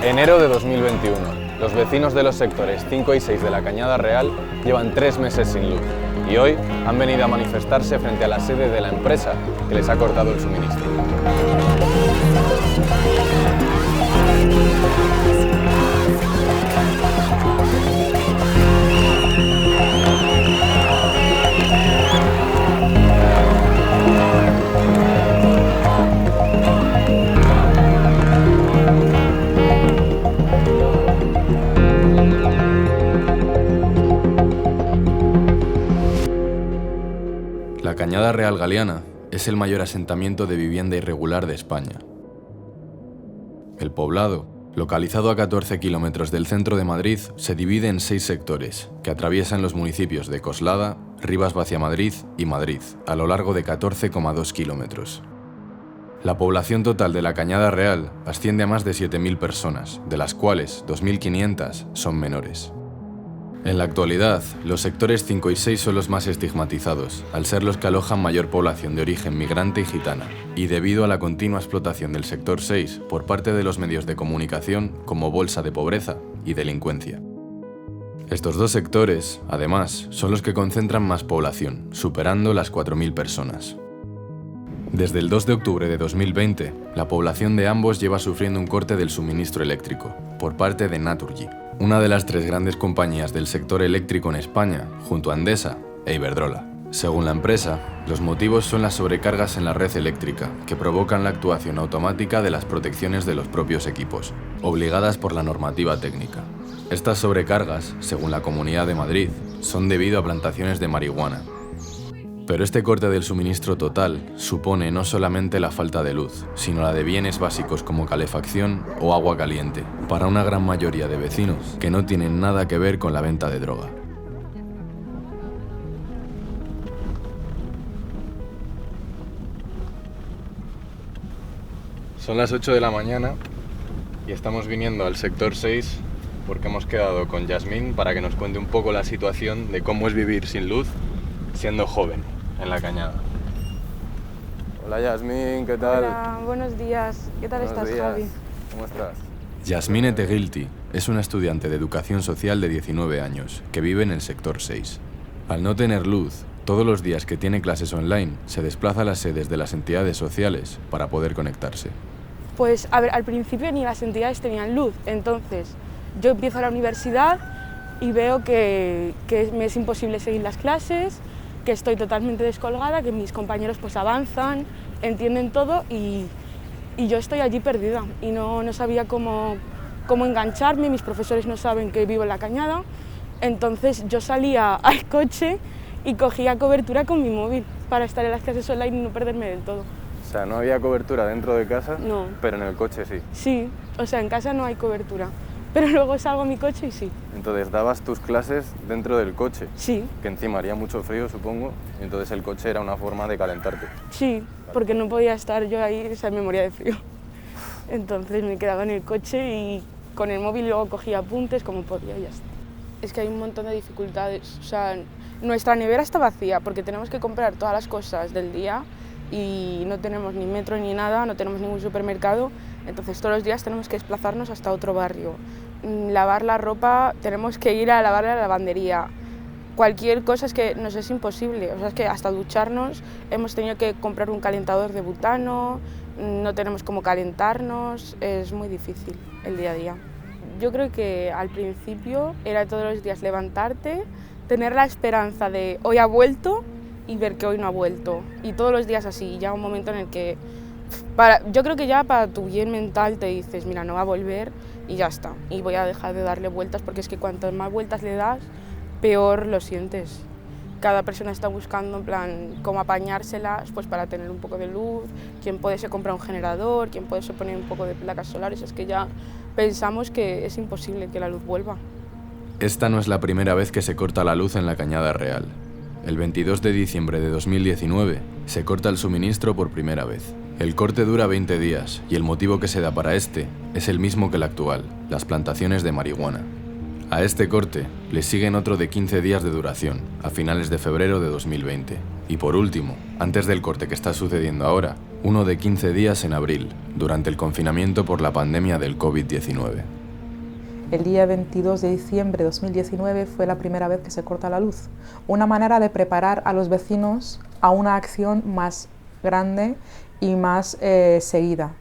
Enero de 2021. Los vecinos de los sectores 5 y 6 de la Cañada Real llevan 3 meses sin luz y hoy han venido a manifestarse frente a la sede de la empresa que les ha cortado el suministro. La Cañada Real Galiana es el mayor asentamiento de vivienda irregular de España. El poblado, localizado a 14 kilómetros del centro de Madrid, se divide en 6 sectores, que atraviesan los municipios de Coslada, Rivas-Vaciamadrid y Madrid, a lo largo de 14,2 kilómetros. La población total de la Cañada Real asciende a más de 7.000 personas, de las cuales 2.500 son menores. En la actualidad, los sectores 5 y 6 son los más estigmatizados, al ser los que alojan mayor población de origen migrante y gitana, y debido a la continua explotación del sector 6 por parte de los medios de comunicación como bolsa de pobreza y delincuencia. Estos dos sectores, además, son los que concentran más población, superando las 4.000 personas. Desde el 2 de octubre de 2020, la población de ambos lleva sufriendo un corte del suministro eléctrico, por parte de Naturgy, una de las 3 grandes compañías del sector eléctrico en España, junto a Endesa e Iberdrola. Según la empresa, los motivos son las sobrecargas en la red eléctrica, que provocan la actuación automática de las protecciones de los propios equipos, obligadas por la normativa técnica. Estas sobrecargas, según la Comunidad de Madrid, son debido a plantaciones de marihuana. Pero este corte del suministro total supone no solamente la falta de luz, sino la de bienes básicos como calefacción o agua caliente, para una gran mayoría de vecinos que no tienen nada que ver con la venta de droga. Son las 8 de la mañana y estamos viniendo al sector 6 porque hemos quedado con Yasmín para que nos cuente un poco la situación de cómo es vivir sin luz siendo joven en la Cañada. Hola Yasmín, ¿qué tal? Hola, buenos días. ¿Qué tal estás, Javi? ¿Cómo estás? Yasmín Etegilti es una estudiante de educación social de 19 años que vive en el sector 6. Al no tener luz, todos los días que tiene clases online se desplaza a las sedes de las entidades sociales para poder conectarse. Pues a ver, al principio ni las entidades tenían luz, entonces yo empiezo a la universidad y veo que me es imposible seguir las clases, que estoy totalmente descolgada, que mis compañeros pues avanzan, entienden todo y yo estoy allí perdida y no sabía cómo engancharme, mis profesores no saben que vivo en la Cañada, entonces yo salía al coche y cogía cobertura con mi móvil para estar en las clases online y no perderme del todo. O sea, no había cobertura dentro de casa, No. Pero en el coche sí. Sí, o sea, en casa no hay cobertura, pero luego salgo a mi coche y sí. Entonces dabas tus clases dentro del coche. Sí. Que encima haría mucho frío, supongo, y entonces el coche era una forma de calentarte. Sí, porque no podía estar yo ahí, o sea, me moría de frío. Entonces me quedaba en el coche y con el móvil luego cogía apuntes como podía y ya está. Es que hay un montón de dificultades, o sea, nuestra nevera está vacía porque tenemos que comprar todas las cosas del día y no tenemos ni metro ni nada, no tenemos ningún supermercado, entonces todos los días tenemos que desplazarnos hasta otro barrio. Lavar la ropa, tenemos que ir a lavarla a la lavandería. Cualquier cosa es que nos es imposible, o sea, es que hasta ducharnos hemos tenido que comprar un calentador de butano, no tenemos cómo calentarnos, es muy difícil el día a día. Yo creo que al principio era todos los días levantarte, tener la esperanza de hoy ha vuelto y ver que hoy no ha vuelto. Y todos los días así, ya un momento en el que, yo creo que ya para tu bien mental te dices, mira, no va a volver y ya está. Y voy a dejar de darle vueltas porque es que cuantas más vueltas le das, peor lo sientes. Cada persona está buscando en plan cómo apañárselas pues para tener un poco de luz, quien puede se compra un generador, quien puede se poner un poco de placas solares, es que ya pensamos que es imposible que la luz vuelva. Esta no es la primera vez que se corta la luz en la Cañada Real. El 22 de diciembre de 2019 se corta el suministro por primera vez. El corte dura 20 días y el motivo que se da para este es el mismo que el actual, las plantaciones de marihuana. A este corte le siguen otro de 15 días de duración, a finales de febrero de 2020. Y por último, antes del corte que está sucediendo ahora, uno de 15 días en abril, durante el confinamiento por la pandemia del COVID-19. El día 22 de diciembre de 2019 fue la primera vez que se corta la luz. Una manera de preparar a los vecinos a una acción más grande y más seguida.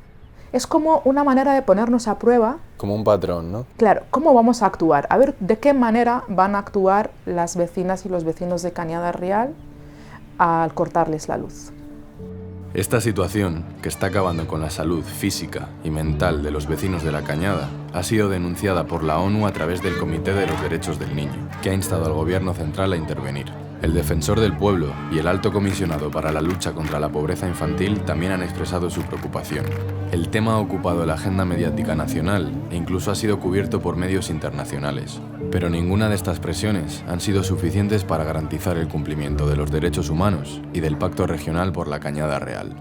Es como una manera de ponernos a prueba. Como un patrón, ¿no? Claro, ¿cómo vamos a actuar? A ver, ¿de qué manera van a actuar las vecinas y los vecinos de Cañada Real al cortarles la luz? Esta situación, que está acabando con la salud física y mental de los vecinos de La Cañada, ha sido denunciada por la ONU a través del Comité de los Derechos del Niño, que ha instado al Gobierno central a intervenir. El Defensor del Pueblo y el Alto Comisionado para la Lucha contra la Pobreza Infantil también han expresado su preocupación. El tema ha ocupado la agenda mediática nacional e incluso ha sido cubierto por medios internacionales. Pero ninguna de estas presiones han sido suficientes para garantizar el cumplimiento de los derechos humanos y del Pacto Regional por la Cañada Real.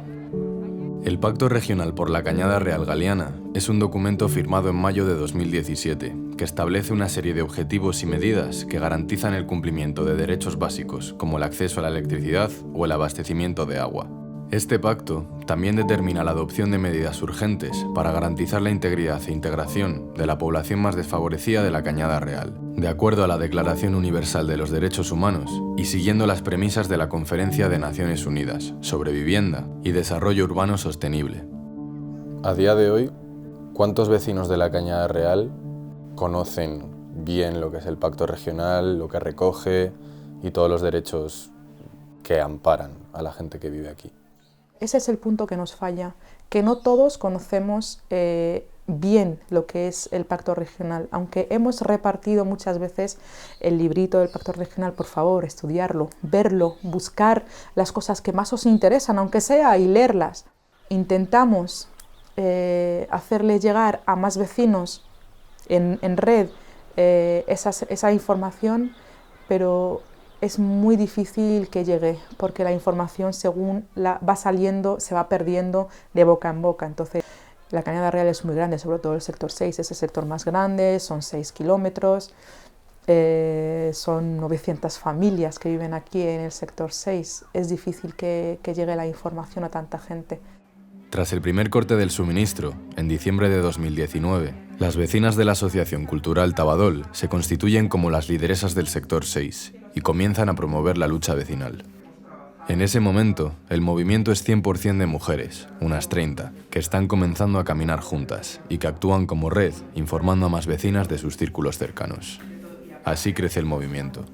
El Pacto Regional por la Cañada Real Galiana es un documento firmado en mayo de 2017 que establece una serie de objetivos y medidas que garantizan el cumplimiento de derechos básicos como el acceso a la electricidad o el abastecimiento de agua. Este pacto también determina la adopción de medidas urgentes para garantizar la integridad e integración de la población más desfavorecida de la Cañada Real, de acuerdo a la Declaración Universal de los Derechos Humanos y siguiendo las premisas de la Conferencia de Naciones Unidas sobre Vivienda y Desarrollo Urbano Sostenible. A día de hoy, ¿cuántos vecinos de la Cañada Real conocen bien lo que es el pacto regional, lo que recoge y todos los derechos que amparan a la gente que vive aquí? Ese es el punto que nos falla, que no todos conocemos bien lo que es el pacto regional. Aunque hemos repartido muchas veces el librito del pacto regional, por favor, estudiarlo, verlo, buscar las cosas que más os interesan, aunque sea, y leerlas. Intentamos hacerle llegar a más vecinos en red esa información, pero es muy difícil que llegue, porque la información, según va saliendo, se va perdiendo de boca en boca. Entonces, la Cañada Real es muy grande, sobre todo el sector 6, es el sector más grande, son 6 kilómetros, son 900 familias que viven aquí en el sector 6. Es difícil que llegue la información a tanta gente. Tras el primer corte del suministro, en diciembre de 2019, las vecinas de la Asociación Cultural Tabadol se constituyen como las lideresas del sector 6 y comienzan a promover la lucha vecinal. En ese momento, el movimiento es 100% de mujeres, unas 30, que están comenzando a caminar juntas y que actúan como red, informando a más vecinas de sus círculos cercanos. Así crece el movimiento.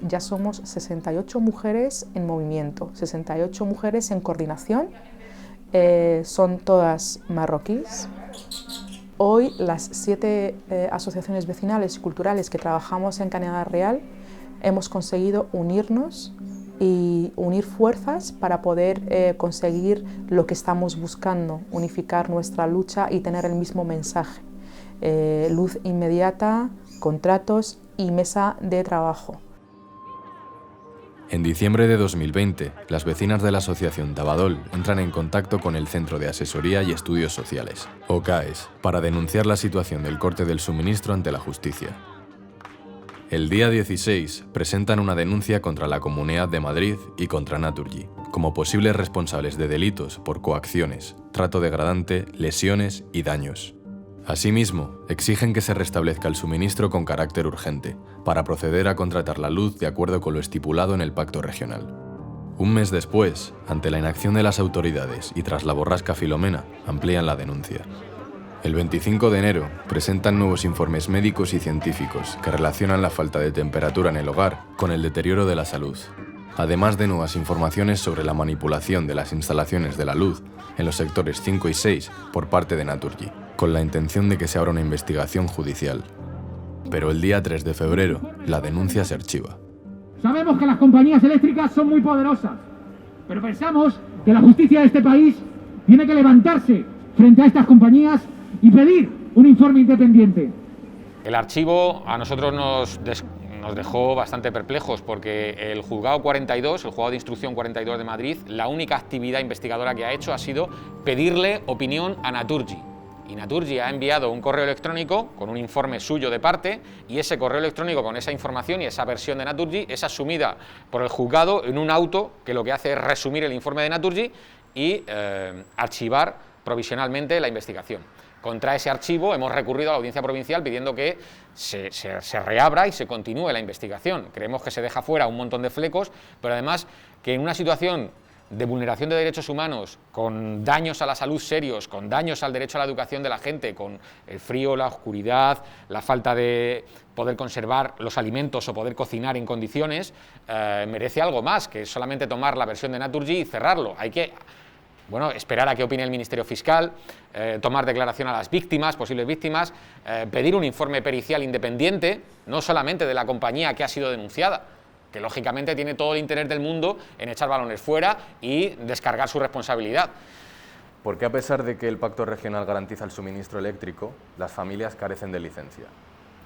Ya somos 68 mujeres en movimiento, 68 mujeres en coordinación. Son todas marroquíes. Hoy las 7 asociaciones vecinales y culturales que trabajamos en Cañada Real hemos conseguido unirnos y unir fuerzas para poder conseguir lo que estamos buscando, unificar nuestra lucha y tener el mismo mensaje. Luz inmediata, contratos y mesa de trabajo. En diciembre de 2020, las vecinas de la Asociación Tabadol entran en contacto con el Centro de Asesoría y Estudios Sociales, o CAES, para denunciar la situación del corte del suministro ante la justicia. El día 16 presentan una denuncia contra la Comunidad de Madrid y contra Naturgy, como posibles responsables de delitos por coacciones, trato degradante, lesiones y daños. Asimismo, exigen que se restablezca el suministro con carácter urgente, para proceder a contratar la luz de acuerdo con lo estipulado en el Pacto Regional. Un mes después, ante la inacción de las autoridades y tras la borrasca Filomena, amplían la denuncia. El 25 de enero presentan nuevos informes médicos y científicos que relacionan la falta de temperatura en el hogar con el deterioro de la salud, además de nuevas informaciones sobre la manipulación de las instalaciones de la luz en los sectores 5 y 6 por parte de Naturgy, con la intención de que se abra una investigación judicial. Pero el día 3 de febrero, la denuncia se archiva. Sabemos que las compañías eléctricas son muy poderosas, pero pensamos que la justicia de este país tiene que levantarse frente a estas compañías y pedir un informe independiente. El archivo a nosotros nos dejó bastante perplejos porque el Juzgado 42, el Juzgado de Instrucción 42 de Madrid, la única actividad investigadora que ha hecho ha sido pedirle opinión a Naturgy. Y Naturgy ha enviado un correo electrónico con un informe suyo de parte y ese correo electrónico con esa información y esa versión de Naturgy es asumida por el juzgado en un auto que lo que hace es resumir el informe de Naturgy y archivar provisionalmente la investigación. Contra ese archivo hemos recurrido a la Audiencia Provincial pidiendo que se reabra y se continúe la investigación. Creemos que se deja fuera un montón de flecos, pero además que en una situación de vulneración de derechos humanos, con daños a la salud serios, con daños al derecho a la educación de la gente, con el frío, la oscuridad, la falta de poder conservar los alimentos o poder cocinar en condiciones, merece algo más que solamente tomar la versión de Naturgy y cerrarlo. Hay que esperar a qué opine el Ministerio Fiscal, tomar declaración a las víctimas, posibles víctimas, pedir un informe pericial independiente, no solamente de la compañía que ha sido denunciada, que lógicamente tiene todo el interés del mundo en echar balones fuera y descargar su responsabilidad. ¿Por qué, a pesar de que el pacto regional garantiza el suministro eléctrico, las familias carecen de licencia?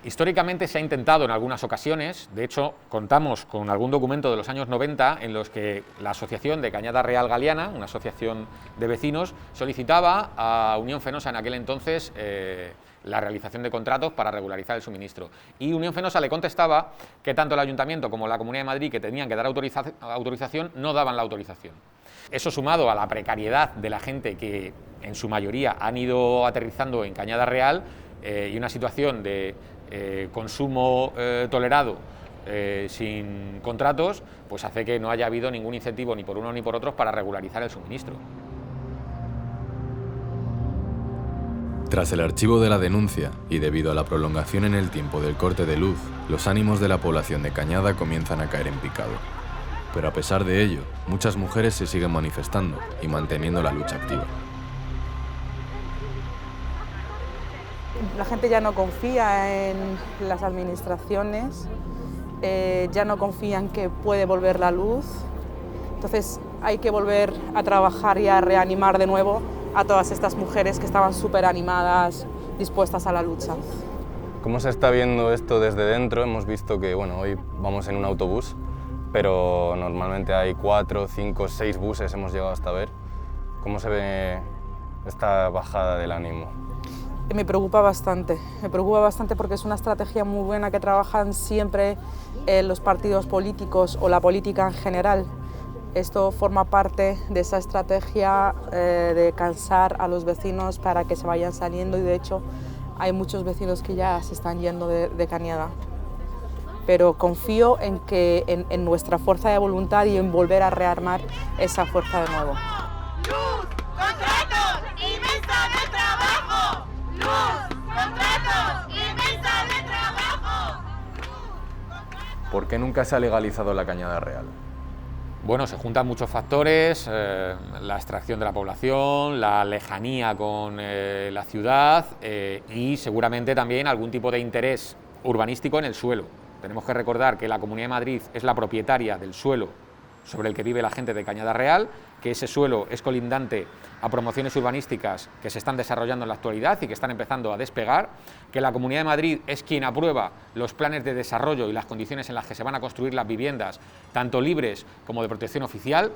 Históricamente se ha intentado en algunas ocasiones, de hecho contamos con algún documento de los años 90 en los que la Asociación de Cañada Real Galiana, una asociación de vecinos, solicitaba a Unión Fenosa en aquel entonces la realización de contratos para regularizar el suministro. Y Unión Fenosa le contestaba que tanto el Ayuntamiento como la Comunidad de Madrid, que tenían que dar autorización, no daban la autorización. Eso, sumado a la precariedad de la gente que en su mayoría han ido aterrizando en Cañada Real, y una situación de consumo tolerado sin contratos, pues hace que no haya habido ningún incentivo ni por uno ni por otros para regularizar el suministro. Tras el archivo de la denuncia y debido a la prolongación en el tiempo del corte de luz, los ánimos de la población de Cañada comienzan a caer en picado. Pero a pesar de ello, muchas mujeres se siguen manifestando y manteniendo la lucha activa. La gente ya no confía en las administraciones, ya no confía en que puede volver la luz, entonces hay que volver a trabajar y a reanimar de nuevo a todas estas mujeres que estaban súper animadas, dispuestas a la lucha. ¿Cómo se está viendo esto desde dentro? Hemos visto que hoy vamos en un autobús, pero normalmente hay 4, 5, 6 buses, hemos llegado hasta ver. ¿Cómo se ve esta bajada del ánimo? Me preocupa bastante porque es una estrategia muy buena que trabajan siempre los partidos políticos o la política en general. Esto forma parte de esa estrategia de cansar a los vecinos para que se vayan saliendo y de hecho hay muchos vecinos que ya se están yendo de Cañada. Pero confío en nuestra fuerza de voluntad y en volver a rearmar esa fuerza de nuevo. ¡Luz! ¡Contratos! ¡Y mesa de trabajo! ¡Luz! ¡Contratos! ¡Y mesa de trabajo! ¿Por qué nunca se ha legalizado la Cañada Real? Bueno, se juntan muchos factores, la extracción de la población, la lejanía con la ciudad y seguramente también algún tipo de interés urbanístico en el suelo. Tenemos que recordar que la Comunidad de Madrid es la propietaria del suelo sobre el que vive la gente de Cañada Real, que ese suelo es colindante a promociones urbanísticas que se están desarrollando en la actualidad y que están empezando a despegar, que la Comunidad de Madrid es quien aprueba los planes de desarrollo y las condiciones en las que se van a construir las viviendas, tanto libres como de protección oficial,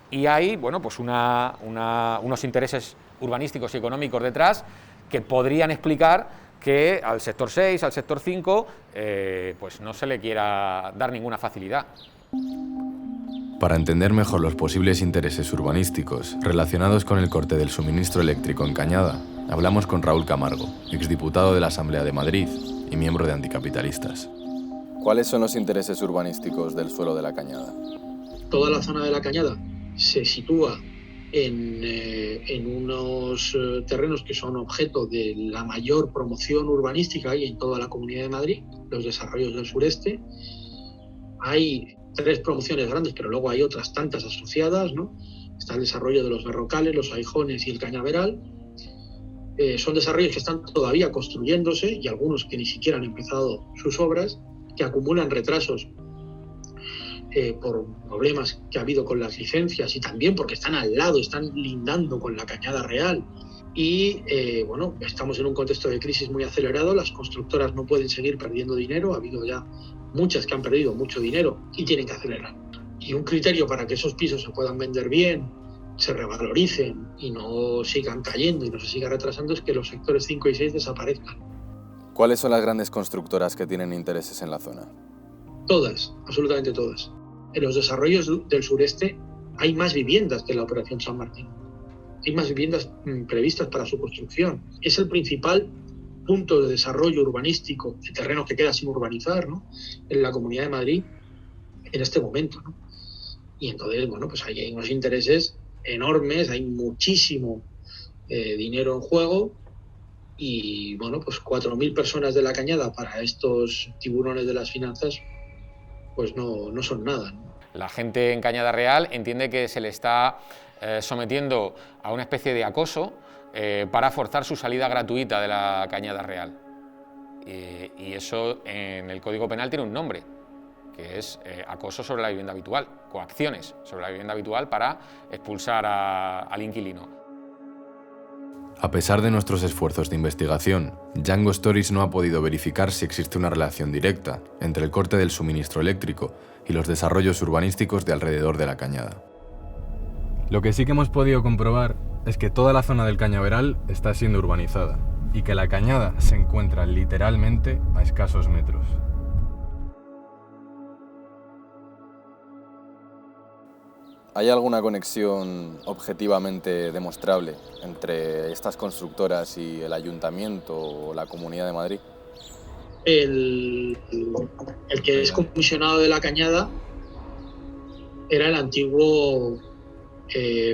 y hay unos intereses urbanísticos y económicos detrás que podrían explicar que al sector 6, al sector 5, pues no se le quiera dar ninguna facilidad. Para entender mejor los posibles intereses urbanísticos relacionados con el corte del suministro eléctrico en Cañada, hablamos con Raúl Camargo, exdiputado de la Asamblea de Madrid y miembro de Anticapitalistas. ¿Cuáles son los intereses urbanísticos del suelo de la Cañada? Toda la zona de la Cañada se sitúa en unos terrenos que son objeto de la mayor promoción urbanística y en toda la Comunidad de Madrid, los desarrollos del sureste. Hay 3 promociones grandes, pero luego hay otras tantas asociadas, ¿no? Está el desarrollo de los Berrocales, los Aijones y el Cañaveral. Son desarrollos que están todavía construyéndose y algunos que ni siquiera han empezado sus obras, que acumulan retrasos por problemas que ha habido con las licencias y también porque están al lado, están lindando con la Cañada Real. Y estamos en un contexto de crisis muy acelerado, las constructoras no pueden seguir perdiendo dinero, ha habido ya muchas que han perdido mucho dinero y tienen que acelerar. Y un criterio para que esos pisos se puedan vender bien, se revaloricen y no sigan cayendo y no se siga retrasando es que los sectores 5 y 6 desaparezcan. ¿Cuáles son las grandes constructoras que tienen intereses en la zona? Todas, absolutamente todas. En los desarrollos del sureste hay más viviendas que la Operación San Martín. Hay más viviendas previstas para su construcción. Es el principal punto de desarrollo urbanístico de terrenos que queda sin urbanizar, ¿no?, en la Comunidad de Madrid en este momento, ¿no? Y entonces, bueno, pues ahí hay unos intereses enormes, hay muchísimo dinero en juego y, bueno, pues 4.000 personas de la Cañada para estos tiburones de las finanzas, pues no son nada, ¿no? La gente en Cañada Real entiende que se le está sometiendo a una especie de acoso para forzar su salida gratuita de la Cañada Real. Y eso en el Código Penal tiene un nombre, que es acoso sobre la vivienda habitual, coacciones sobre la vivienda habitual para expulsar al inquilino. A pesar de nuestros esfuerzos de investigación, Django Stories no ha podido verificar si existe una relación directa entre el corte del suministro eléctrico y los desarrollos urbanísticos de alrededor de la Cañada. Lo que sí que hemos podido comprobar es que toda la zona del Cañaveral está siendo urbanizada y que la Cañada se encuentra literalmente a escasos metros. ¿Hay alguna conexión objetivamente demostrable entre estas constructoras y el Ayuntamiento o la Comunidad de Madrid? El que es comisionado de la Cañada era el antiguo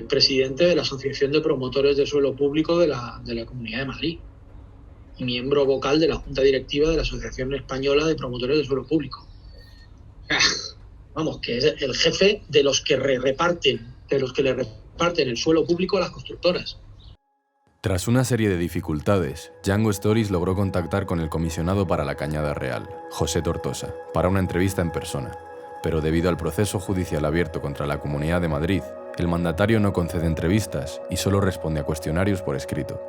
presidente de la Asociación de Promotores de Suelo Público de la Comunidad de Madrid y miembro vocal de la Junta Directiva de la Asociación Española de Promotores de Suelo Público. Vamos, que es el jefe de los que le reparten el suelo público a las constructoras. Tras una serie de dificultades, Django Stories logró contactar con el comisionado para la Cañada Real, José Tortosa, para una entrevista en persona. Pero debido al proceso judicial abierto contra la Comunidad de Madrid, el mandatario no concede entrevistas y solo responde a cuestionarios por escrito.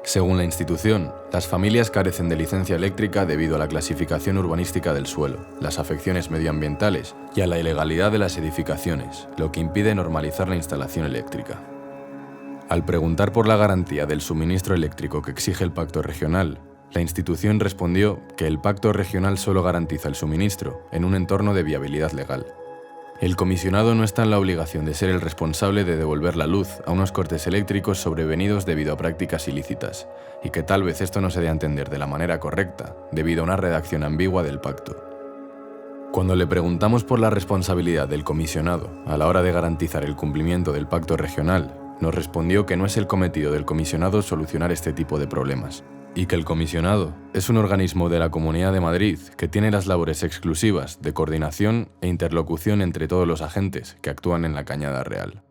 Según la institución, las familias carecen de licencia eléctrica debido a la clasificación urbanística del suelo, las afecciones medioambientales y a la ilegalidad de las edificaciones, lo que impide normalizar la instalación eléctrica. Al preguntar por la garantía del suministro eléctrico que exige el Pacto Regional, la institución respondió que el Pacto Regional solo garantiza el suministro en un entorno de viabilidad legal. El comisionado no está en la obligación de ser el responsable de devolver la luz a unos cortes eléctricos sobrevenidos debido a prácticas ilícitas, y que tal vez esto no se dé a entender de la manera correcta debido a una redacción ambigua del pacto. Cuando le preguntamos por la responsabilidad del comisionado a la hora de garantizar el cumplimiento del Pacto Regional, nos respondió que no es el cometido del comisionado solucionar este tipo de problemas, y que el comisionado es un organismo de la Comunidad de Madrid que tiene las labores exclusivas de coordinación e interlocución entre todos los agentes que actúan en la Cañada Real.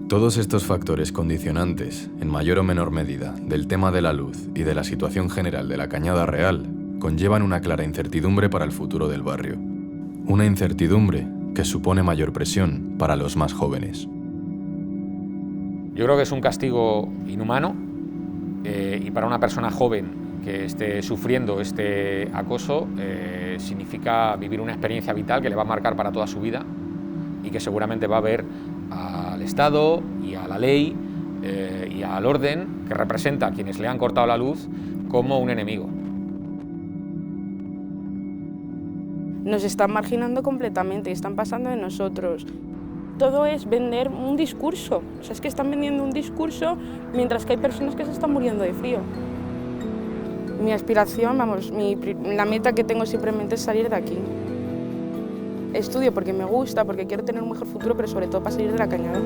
Todos estos factores condicionantes, en mayor o menor medida, del tema de la luz y de la situación general de la Cañada Real, conllevan una clara incertidumbre para el futuro del barrio. Una incertidumbre que supone mayor presión para los más jóvenes. Yo creo que es un castigo inhumano y para una persona joven que esté sufriendo este acoso significa vivir una experiencia vital que le va a marcar para toda su vida y que seguramente va a ver al Estado y a la ley y al orden que representa a quienes le han cortado la luz como un enemigo. Nos están marginando completamente y están pasando de nosotros. Todo es vender un discurso. O sea, es que están vendiendo un discurso mientras que hay personas que se están muriendo de frío. Mi aspiración, vamos, la meta que tengo simplemente es salir de aquí. Estudio porque me gusta, porque quiero tener un mejor futuro, pero sobre todo para salir de la Cañada.